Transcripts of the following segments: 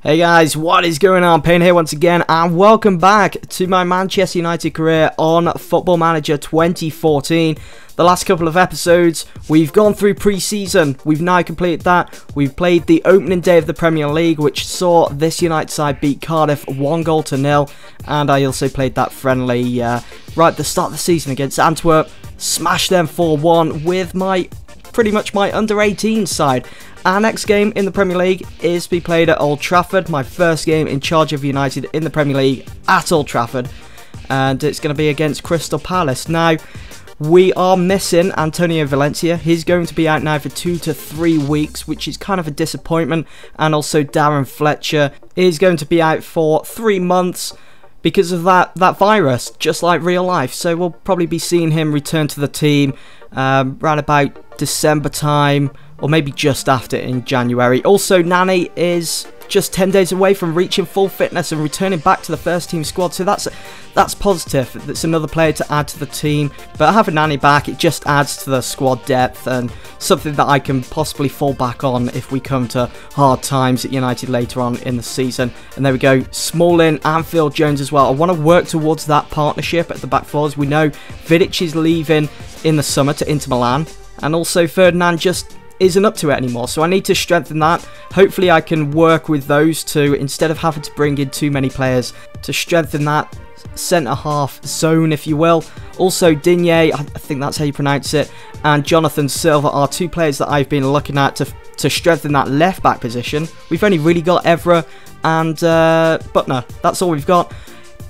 Hey guys, what is going on? Payne here once again, and welcome back to my Manchester United career on Football Manager 2014. The last couple of episodes, we've gone through pre-season. We've now completed that. We've played the opening day of the Premier League, which saw this United side beat Cardiff 1-0, and I also played that friendly right at the start of the season against Antwerp. Smashed them 4-1 with pretty much my under-18 side. Our next game in the Premier League is to be played at Old Trafford, my first game in charge of United in the Premier League at Old Trafford, and it's going to be against Crystal Palace. Now, we are missing Antonio Valencia. He's going to be out now for 2 to 3 weeks, which is kind of a disappointment, and also Darren Fletcher is going to be out for 3 months because of that virus, just like real life. So we'll probably be seeing him return to the team around about December time, or maybe just after in January. Also, Nani is just 10 days away from reaching full fitness and returning back to the first team squad, so that's positive. That's another player to add to the team, but having Nani back, it just adds to the squad depth and something that I can possibly fall back on if we come to hard times at United later on in the season. And there we go, Smalling and Phil Jones as well. I want to work towards that partnership at the back four. As we know, Vidic is leaving in the summer to Inter Milan, and also Ferdinand just isn't up to it anymore, so I need to strengthen that. Hopefully I can work with those two instead of having to bring in too many players to strengthen that centre half zone, if you will. Also, Düzey, I think that's how you pronounce it, and Jonathan Silva are two players that I've been looking at to strengthen that left back position. We've only really got Evra and Butner. That's all we've got.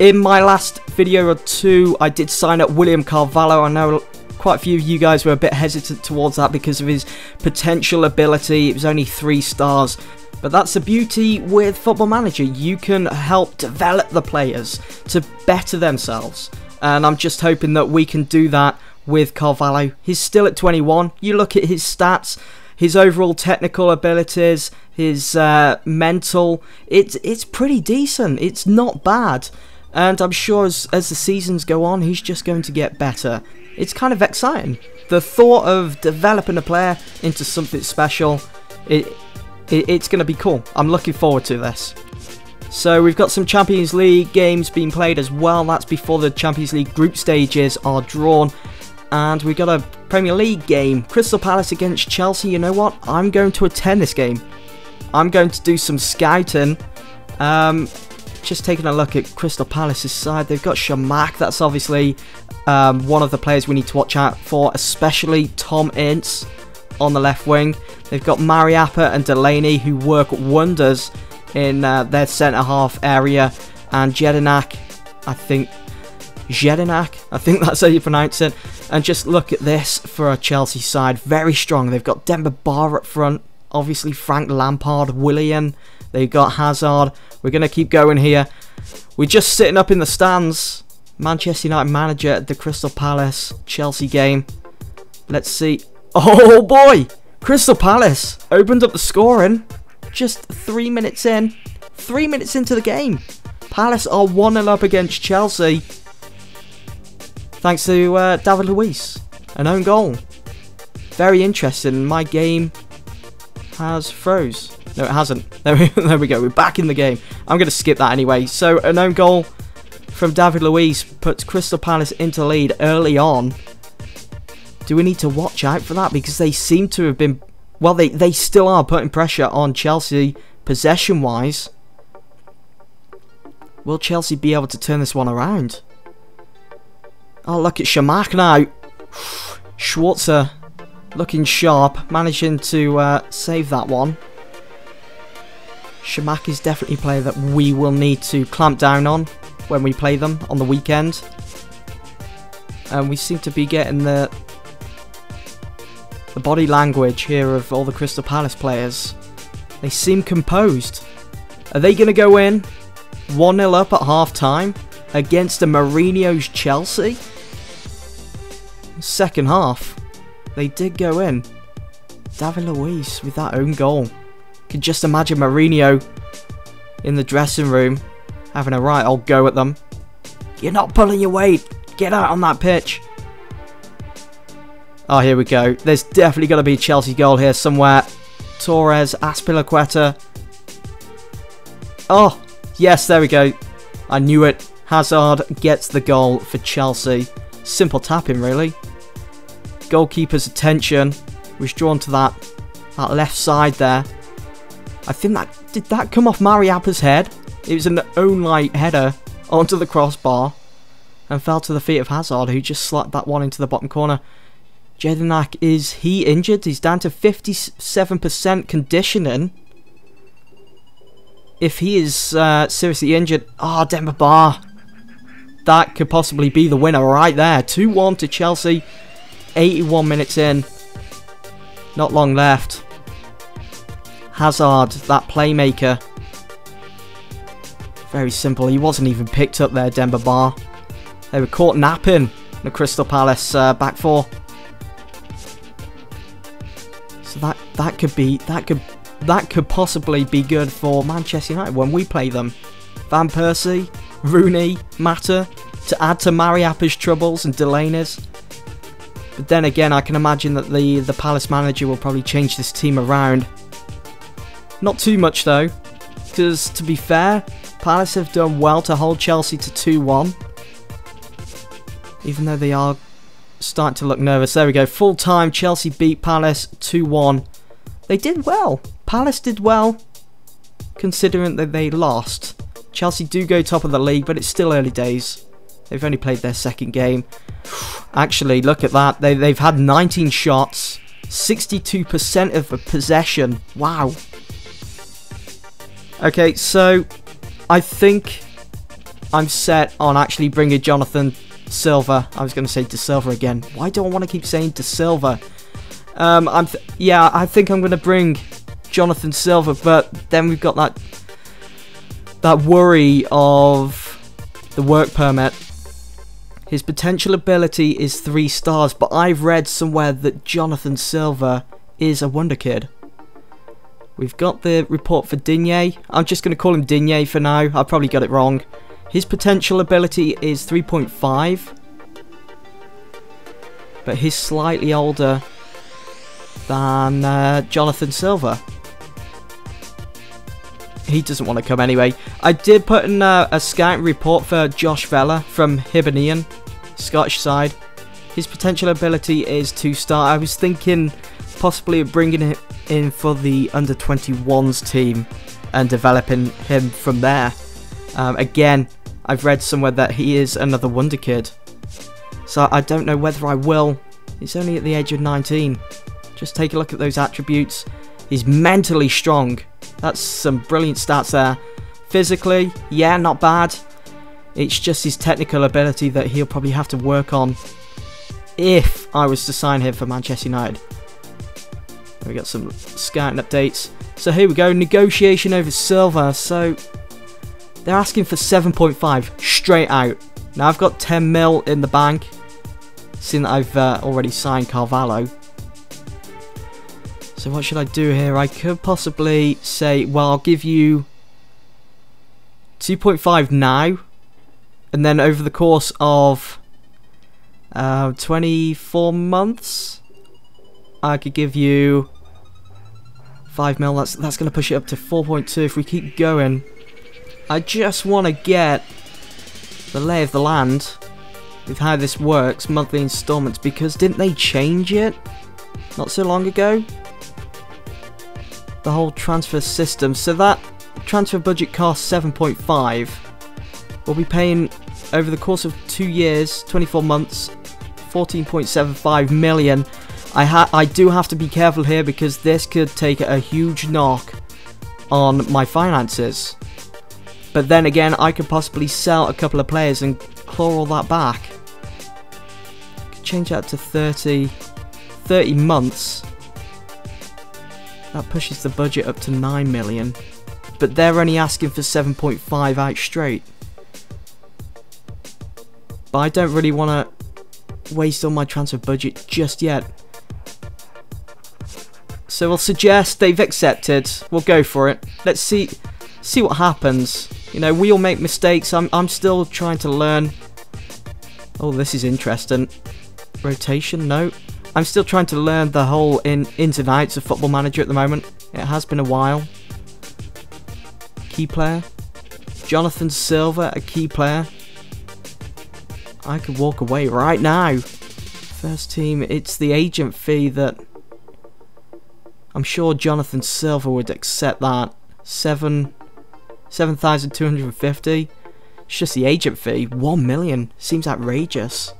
In my last video or two, I did sign up William Carvalho. I know quite a few of you guys were a bit hesitant towards that because of his potential ability. It was only 3 stars. But that's the beauty with Football Manager. You can help develop the players to better themselves. And I'm just hoping that we can do that with Carvalho. He's still at 21. You look at his stats, his overall technical abilities, his mental. It's pretty decent. It's not bad. And I'm sure as the seasons go on, he's just going to get better. It's kind of exciting. The thought of developing a player into something special, it's going to be cool. I'm looking forward to this. So we've got some Champions League games being played as well. That's before the Champions League group stages are drawn. And we've got a Premier League game. Crystal Palace against Chelsea. You know what? I'm going to attend this game. I'm going to do some scouting. Just taking a look at Crystal Palace's side. They've got Shamak. That's obviously one of the players we need to watch out for, especially Tom Ince on the left wing. They've got Mariappa and Delaney, who work wonders in their centre-half area, and Jedinak, I think that's how you pronounce it. And just look at this for a Chelsea side, very strong. They've got Demba Ba up front, obviously Frank Lampard, Willian, they've got Hazard. We're going to keep going here. We're just sitting up in the stands. Manchester United manager at the Crystal Palace Chelsea game. Let's see. Oh boy! Crystal Palace opened up the scoring just 3 minutes in. 3 minutes into the game. Palace are 1-0 up against Chelsea. Thanks to David Luiz. An own goal. Very interesting. My game has froze. No, it hasn't. There we go. We're back in the game. I'm going to skip that anyway. So, an own goal from David Luiz puts Crystal Palace into lead early on. Do we need to watch out for that? Because they seem to have been... Well, they still are putting pressure on Chelsea possession-wise. Will Chelsea be able to turn this one around? Oh, look at Shamak now. Schwarzer looking sharp. Managing to save that one. Shamak is definitely a player that we will need to clamp down on when we play them on the weekend. And we seem to be getting the body language here of all the Crystal Palace players. They seem composed. Are they going to go in 1-0 up at half-time against the Mourinho's Chelsea? Second half, they did go in. David Luiz with that own goal. Can just imagine Mourinho in the dressing room having a right old go at them. You're not pulling your weight. Get out on that pitch. Oh, here we go. There's definitely got to be a Chelsea goal here somewhere. Torres, Azpilicueta. Oh, yes, there we go. I knew it. Hazard gets the goal for Chelsea. Simple tapping, really. Goalkeeper's attention was drawn to that left side there. I think did that come off Mariappa's head? It was an own light header onto the crossbar and fell to the feet of Hazard, who just slapped that one into the bottom corner. Jedinak, is he injured? He's down to 57% conditioning. If he is seriously injured, Demba Ba. That could possibly be the winner right there. 2-1 to Chelsea. 81 minutes in. Not long left. Hazard, that playmaker. Very simple. He wasn't even picked up there, Demba Ba. They were caught napping, the Crystal Palace back four. So that could possibly be good for Manchester United when we play them. Van Persie, Rooney, Mata, to add to Mariappa's troubles and Delaney's. But then again, I can imagine that the Palace manager will probably change this team around. Not too much though, because to be fair, Palace have done well to hold Chelsea to 2-1. Even though they are starting to look nervous. There we go, full time, Chelsea beat Palace 2-1. They did well. Palace did well, considering that they lost. Chelsea do go top of the league, but it's still early days. They've only played their second game. Actually, look at that. They've had 19 shots, 62% of the possession. Wow. Okay, so I think I'm set on actually bringing Jonathan Silva. I was going to say De Silva again. Why do I want to keep saying De Silva? Yeah, I think I'm going to bring Jonathan Silva, but then we've got that worry of the work permit. His potential ability is 3 stars, but I've read somewhere that Jonathan Silva is a wonder kid. We've got the report for Düzey. I'm just going to call him Düzey for now. I probably got it wrong. His potential ability is 3.5, but he's slightly older than Jonathan Silva. He doesn't want to come anyway. I did put in a scouting report for Josh Vela from Hibernian, Scottish side. His potential ability is 2-star. I was thinking possibly of bringing him in for the under-21s team and developing him from there. Again, I've read somewhere that he is another wonder kid. So I don't know whether I will. He's only at the age of 19. Just take a look at those attributes. He's mentally strong. That's some brilliant stats there. Physically, yeah, not bad. It's just his technical ability that he'll probably have to work on if I was to sign him for Manchester United. We got some scouting updates. So here we go, negotiation over Silva. So they're asking for 7.5 straight out. Now I've got 10 mil in the bank, seeing that I've already signed Carvalho. So what should I do here? I could possibly say, well, I'll give you 2.5 now, and then over the course of 24 months, I could give you 5 mil. That's going to push it up to 4.2 if we keep going. I just want to get the lay of the land with how this works, monthly installments, because didn't they change it not so long ago? The whole transfer system. So that transfer budget costs 7.5. We'll be paying over the course of 2 years, 24 months, 14.75 million. I do have to be careful here because this could take a huge knock on my finances. But then again, I could possibly sell a couple of players and claw all that back. Could change that to 30 months. That pushes the budget up to 9 million. But they're only asking for 7.5 out straight. But I don't really want to waste all my transfer budget just yet. So we'll suggest they've accepted. We'll go for it. Let's see what happens. You know, we all make mistakes. I'm still trying to learn. Oh, this is interesting. Rotation, no. I'm still trying to learn the whole ins and outs of Football Manager at the moment. It has been a while. Key player. Jonathan Silva, a key player. I could walk away right now. First team, it's the agent fee that I'm sure Jonathan Silva would accept that. 7,250. It's just the agent fee. 1 million. Seems outrageous.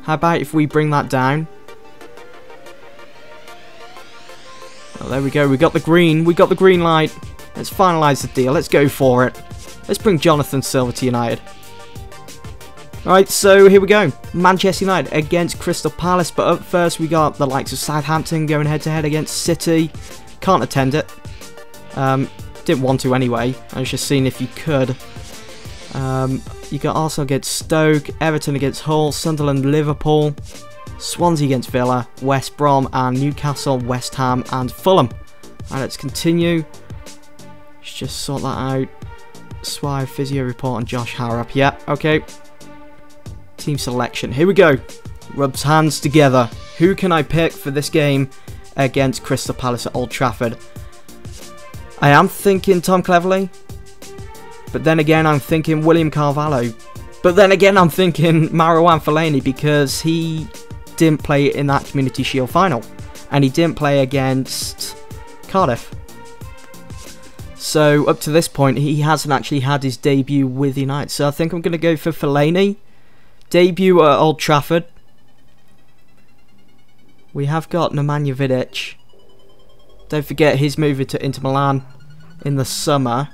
How about if we bring that down? Oh, there we go. We got the green. We got the green light. Let's finalise the deal. Let's go for it. Let's bring Jonathan Silva to United. Alright, so here we go. Manchester United against Crystal Palace. But up first, we got the likes of Southampton going head-to-head against City. Can't attend it. Didn't want to anyway. I was just seeing if you could. You got Arsenal against Stoke, Everton against Hull, Sunderland, Liverpool, Swansea against Villa, West Brom, and Newcastle, West Ham, and Fulham. Alright, let's continue. Let's just sort that out. Swire, physio report, and Josh Harrop. Yeah, okay. Team selection. Here we go. Rubs hands together. Who can I pick for this game against Crystal Palace at Old Trafford? I am thinking Tom Cleverley. But then again, I'm thinking William Carvalho. But then again, I'm thinking Marouane Fellaini because he didn't play in that Community Shield final. And he didn't play against Cardiff. So, up to this point, he hasn't actually had his debut with United. So, I think I'm going to go for Fellaini. Debut at Old Trafford. We have got Nemanja Vidic. Don't forget his move to Inter Milan in the summer.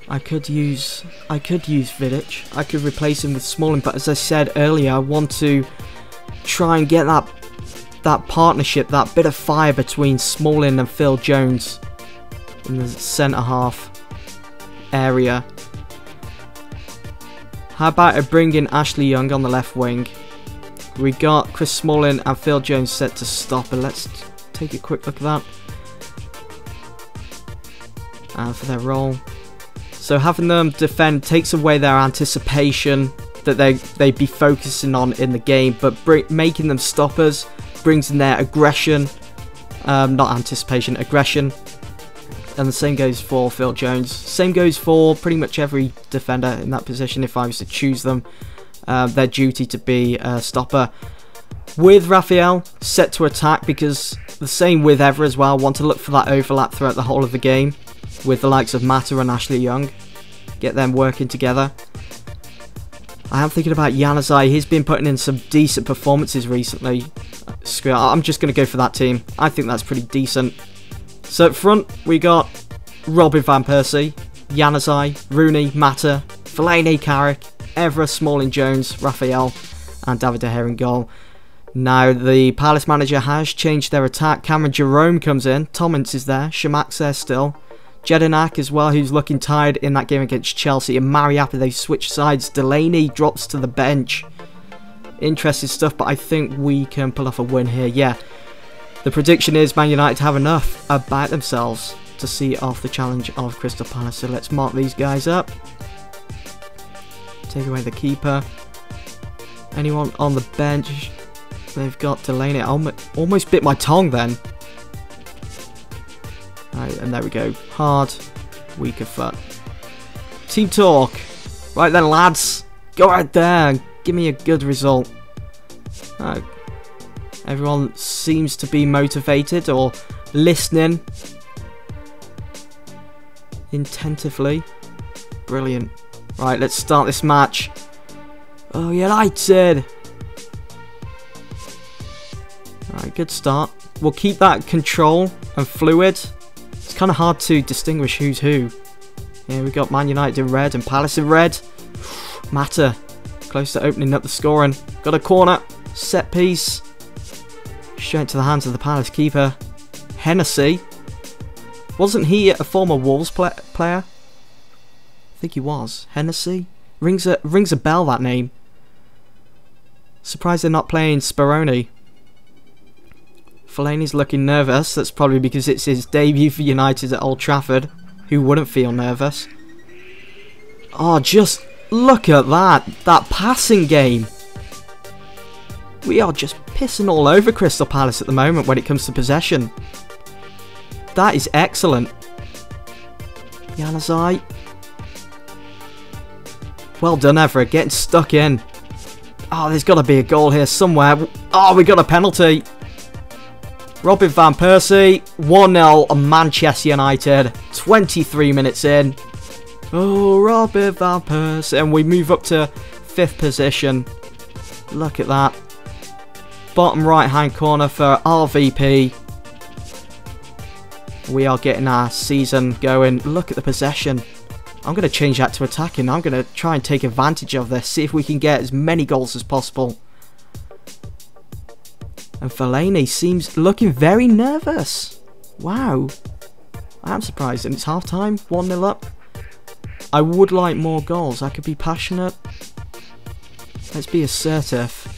I could use Vidic. I could replace him with Smalling, but as I said earlier, I want to try and get that partnership, that bit of fire between Smalling and Phil Jones in the centre half area. How about I bring in Ashley Young on the left wing? We got Chris Smalling and Phil Jones set to stop, and let's take a quick look at that. And for their role. So having them defend takes away their anticipation that they'd be focusing on in the game, but making them stoppers brings in their aggression, not anticipation, aggression. And the same goes for Phil Jones. Same goes for pretty much every defender in that position if I was to choose them. Their duty to be a stopper. With Raphael, set to attack because the same with Evra as well. Want to look for that overlap throughout the whole of the game with the likes of Mata and Ashley Young. Get them working together. I am thinking about Januzaj. He's been putting in some decent performances recently. I'm just going to go for that team. I think that's pretty decent. So up front, we got Robin Van Persie, Januzaj, Rooney, Mata, Fellaini, Carrick, Evra, Smalling, Jones, Raphael, and David De Gea in goal. Now, the Palace manager has changed their attack. Cameron Jerome comes in. Tommins is there. Shamak's there still. Jedinak as well, who's looking tired in that game against Chelsea. And Mariappa, they switch sides. Delaney drops to the bench. Interesting stuff, but I think we can pull off a win here. Yeah. The prediction is Man United have enough about themselves to see off the challenge of Crystal Palace. So let's mark these guys up. Take away the keeper. Anyone on the bench? They've got Delaney. I almost bit my tongue then. Right, and there we go. Hard, weaker foot. Team talk. Right then, lads. Go out there and give me a good result. Everyone seems to be motivated or listening intentively. Brilliant. Right, let's start this match. Oh, United. Right, good start. We'll keep that control and fluid. It's kind of hard to distinguish who's who. Here we got Man United in red and Palace in red. Mata close to opening up the scoring. Got a corner. Set piece. Straight to the hands of the Palace keeper. Hennessy. Wasn't he a former Wolves player? I think he was. Hennessy? Rings a bell, that name. Surprised they're not playing Speroni. Fellaini's looking nervous. That's probably because it's his debut for United at Old Trafford. Who wouldn't feel nervous? Oh, just look at that. That passing game. We are just pissing all over Crystal Palace at the moment when it comes to possession. That is excellent. Januzaj. Well done, Everett. Getting stuck in. Oh, there's got to be a goal here somewhere. Oh, we got a penalty. Robin Van Persie. 1-0 Manchester United. 23 minutes in. Oh, Robin Van Persie. And we move up to 5th position. Look at that. Bottom right hand corner for RVP. We are getting our season going. Look at the possession. I'm going to change that to attacking. I'm going to try and take advantage of this. See if we can get as many goals as possible. And Fellaini seems looking very nervous. Wow. I am surprised. And it's half time. 1-0 up. I would like more goals. I could be passionate. Let's be assertive.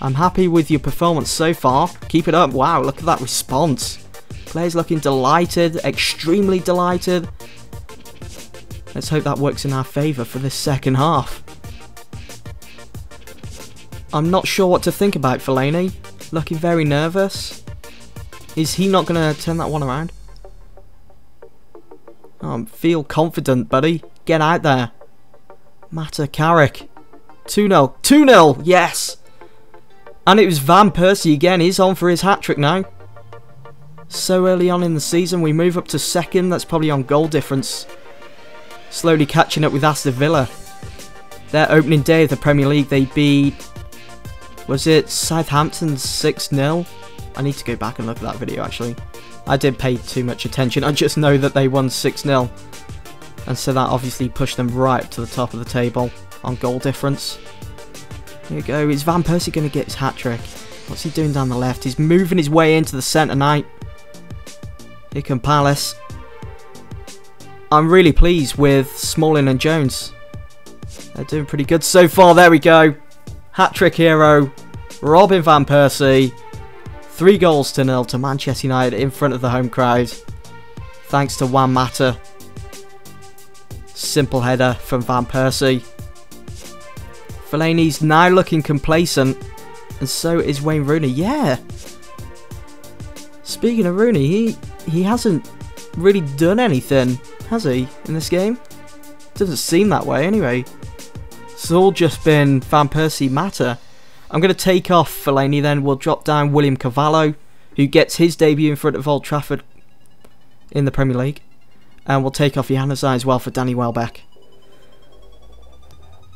I'm happy with your performance so far. Keep it up. Wow, look at that response. Players looking delighted. Extremely delighted. Let's hope that works in our favour for this second half. I'm not sure what to think about Fellaini. Looking very nervous. Is he not going to turn that one around? Oh, feel confident, buddy. Get out there. Mata Carrick. 2-0. 2-0! Yes! And it was Van Persie again. He's on for his hat-trick now. So early on in the season, we move up to 2nd. That's probably on goal difference. Slowly catching up with Aston Villa. Their opening day of the Premier League, they beat... Was it Southampton 6-0? I need to go back and look at that video, actually. I didn't pay too much attention. I just know that they won 6-0. And so that obviously pushed them right up to the top of the table on goal difference. Here we go. Is Van Persie going to get his hat-trick? What's he doing down the left? He's moving his way into the centre now. Here come Palace. I'm really pleased with Smalling and Jones. They're doing pretty good so far. There we go. Hat-trick hero. Robin Van Persie. 3-0 to Manchester United in front of the home crowd. Thanks to Juan Mata. Simple header from Van Persie. Fellaini's now looking complacent. And so is Wayne Rooney. Yeah. Speaking of Rooney, he hasn't really done anything, has he, in this game? Doesn't seem that way anyway. It's all just been Van Persie Mata. I'm going to take off Fellaini then. We'll drop down William Carvalho, who gets his debut in front of Old Trafford in the Premier League. And we'll take off Januzaj as well for Danny Welbeck.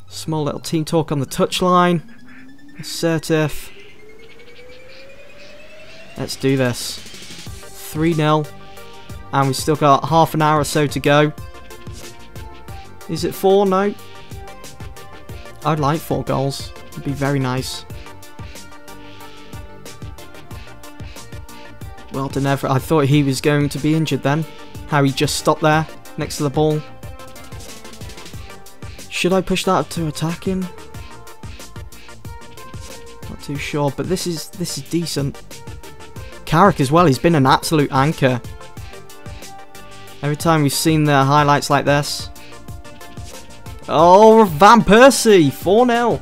Small little team talk on the touchline. Assertive. Let's do this. 3-0. And we've still got half an hour or so to go. Is it 4? No. I'd like 4 goals. It'd be very nice. Well done, Everett. I thought he was going to be injured then. How he just stopped there next to the ball. Should I push that up to attacking? Not too sure, but this is decent. Carrick as well. He's been an absolute anchor. Every time we've seen the highlights like this. Oh, Van Persie, 4-0.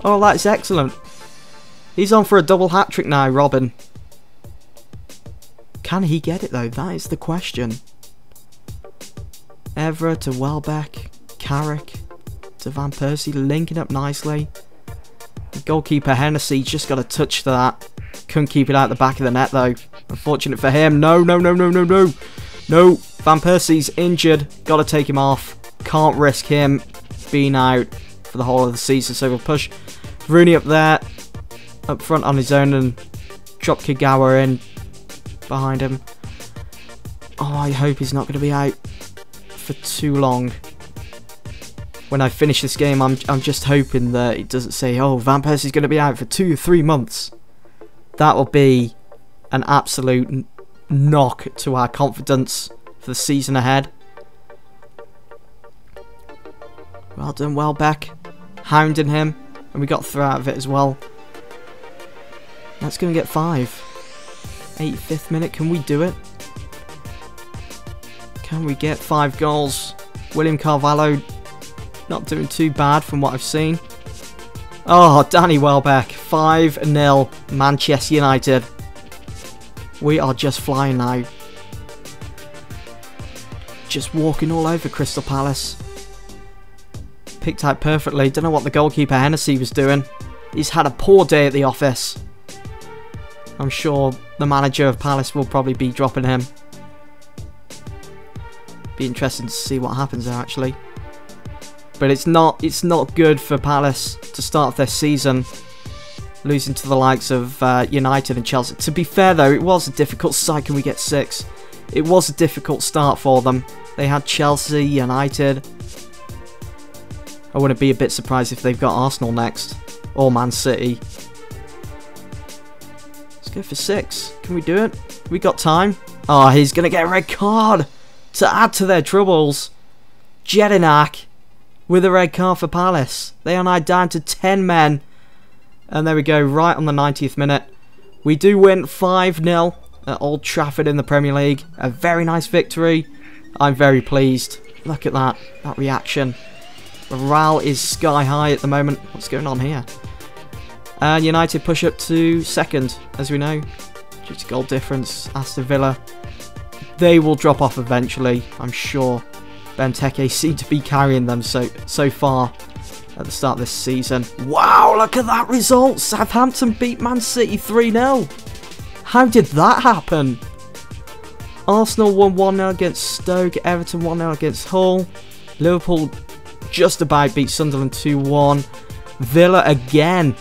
Oh, that's excellent. He's on for a double hat-trick now, Robin. Can he get it though? That is the question. Everett to Welbeck, Carrick to Van Persie, linking up nicely. The goalkeeper Hennessy just got a touch to that. Couldn't keep it out the back of the net though. Unfortunate for him. No. No, Van Persie's injured. Got to take him off. Can't risk him being out for the whole of the season. So we'll push Rooney up there, up front on his own, and drop Kagawa in behind him. Oh, I hope he's not going to be out for too long. When I finish this game, I'm just hoping that it doesn't say, oh, Van Persie's going to be out for 2 or 3 months. That will be an absolute knock to our confidence for the season ahead. Well done, Welbeck. Hounding him. And we got through out of it as well. That's going to get 5. 85th minute. Can we do it? Can we get 5 goals? William Carvalho not doing too bad from what I've seen. Oh, Danny Welbeck. 5-0 Manchester United. We are just flying now. just walking all over Crystal Palace. Picked out perfectly. Don't know what the goalkeeper Hennessy was doing. He's had a poor day at the office. I'm sure the manager of Palace will probably be dropping him. Be interesting to see what happens there, actually. But it's not good for Palace to start off their season losing to the likes of United and Chelsea. To be fair though, it was a difficult side. Can we get 6? It was a difficult start for them. They had Chelsea, United. I wouldn't be a bit surprised if they've got Arsenal next. Or Man City. Let's go for 6. Can we do it? We got time. Oh, he's going to get a red card to add to their troubles. Jedinak with a red card for Palace. They are now down to 10 men. And there we go, right on the 90th minute. We do win 5-0 at Old Trafford in the Premier League. A very nice victory. I'm very pleased. Look at that reaction. Morale is sky high at the moment. What's going on here? And United push up to second, as we know, due to goal difference. Aston Villa, they will drop off eventually, I'm sure. Benteke seem to be carrying them so far at the start of this season. Wow, look at that result! Southampton beat Man City 3-0. How did that happen? Arsenal won 1-0 against Stoke. Everton 1-0 against Hull. Liverpool just about beat Sunderland 2-1. Villa again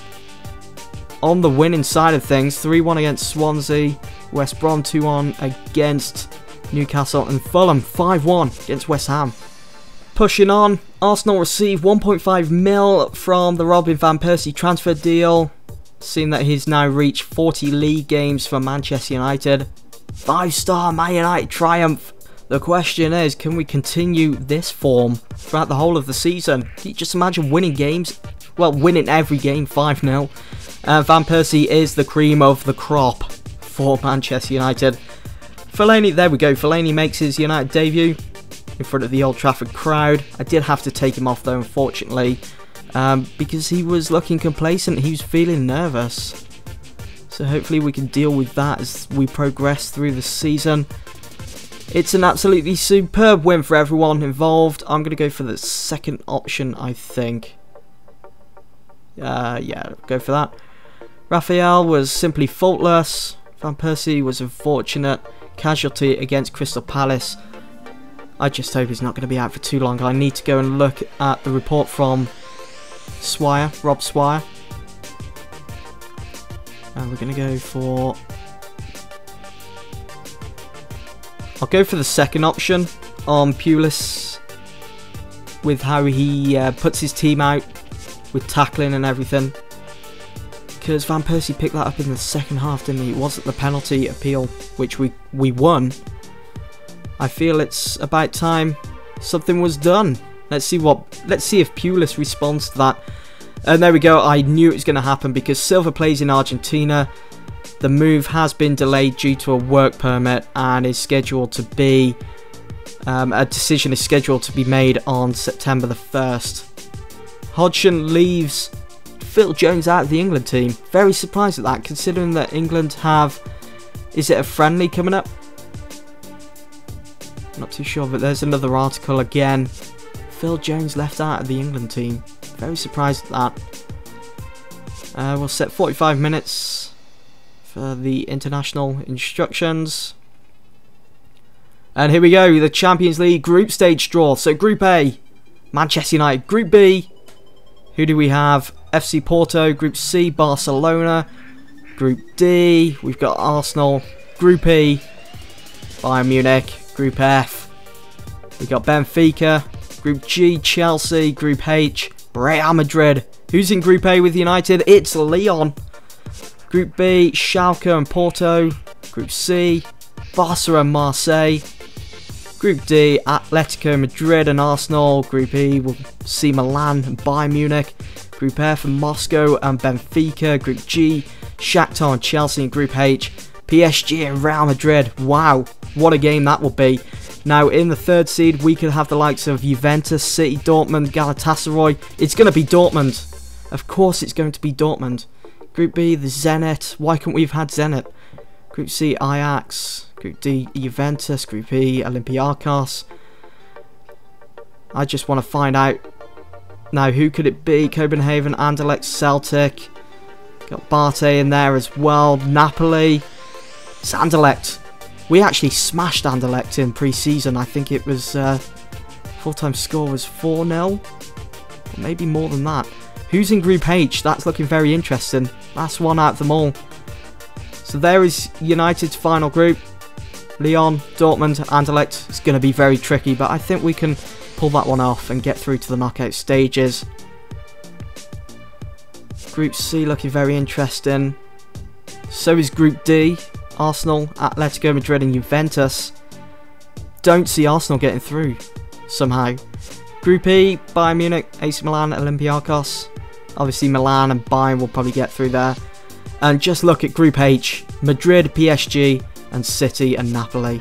on the winning side of things. 3-1 against Swansea. West Brom 2-1 against Newcastle. And Fulham 5-1 against West Ham. Pushing on, Arsenal received 1.5 mil from the Robin van Persie transfer deal. Seeing that he's now reached 40 league games for Manchester United. 5-star Man United triumph. The question is, can we continue this form throughout the whole of the season? Can you just imagine winning games? Well, winning every game 5-0. Van Persie is the cream of the crop for Manchester United. Fellaini, there we go. Fellaini makes his United debut in front of the Old Trafford crowd. I did have to take him off though, unfortunately, because he was looking complacent. He was feeling nervous. So hopefully we can deal with that as we progress through the season. It's an absolutely superb win for everyone involved. I'm going to go for the second option, I think. Yeah, go for that. Raphael was simply faultless. Van Persie was a fortunate casualty against Crystal Palace. I just hope he's not going to be out for too long. I need to go and look at the report from Swire, Rob Swire. And we're going to go for... I'll go for the second option on Pulis, with how he puts his team out with tackling and everything. Because Van Persie picked that up in the second half, didn't he? It wasn't the penalty appeal, which we won. I feel it's about time something was done. Let's see if Pulis responds to that. And there we go. I knew it was going to happen because Silva plays in Argentina. The move has been delayed due to a work permit and is scheduled to be a decision is scheduled to be made on September the 1st. Hodgson leaves Phil Jones out of the England team. Very surprised at that, considering that England have, is it a friendly coming up? Not too sure, but there's another article again. Phil Jones left out of the England team. Very surprised at that. We'll set 45 minutes for the international instructions. And here we go, the Champions League group stage draw. So Group A, Manchester United. Group B, who do we have? FC Porto. Group C, Barcelona. Group D, we've got Arsenal. Group E, Bayern Munich. Group F, we've got Benfica. Group G, Chelsea. Group H, Real Madrid. Who's in Group A with United? It's Lyon. Group B, Schalke and Porto. Group C, Barca and Marseille. Group D, Atletico Madrid and Arsenal. Group E will see Milan and Bayern Munich. Group F, Moscow and Benfica. Group G, Shakhtar and Chelsea. And Group H, PSG and Real Madrid. Wow, what a game that will be. Now in the third seed we could have the likes of Juventus, City, Dortmund, Galatasaray. It's going to be Dortmund. Of course it's going to be Dortmund. Group B, the Zenit. Why couldn't we have had Zenit? Group C, Ajax. Group D, Juventus. Group E, Olympiacos. I just want to find out. Now, who could it be? Copenhagen, Anderlecht, Celtic. Got Barté in there as well. Napoli. It's Anderlecht. We actually smashed Anderlecht in pre-season. I think it was... full-time score was 4-0. Maybe more than that. Who's in Group H? That's looking very interesting. Last one out of them all. So there is United's final group. Lyon, Dortmund, Anderlecht. It's going to be very tricky, but I think we can pull that one off and get through to the knockout stages. Group C looking very interesting. So is Group D. Arsenal, Atletico Madrid and Juventus. Don't see Arsenal getting through somehow. Group E, Bayern Munich, AC Milan, Olympiacos. Obviously Milan and Bayern will probably get through there. And just look at Group H. Madrid, PSG and City and Napoli.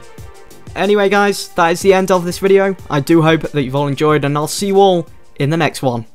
Anyway guys, that is the end of this video. I do hope that you've all enjoyed and I'll see you all in the next one.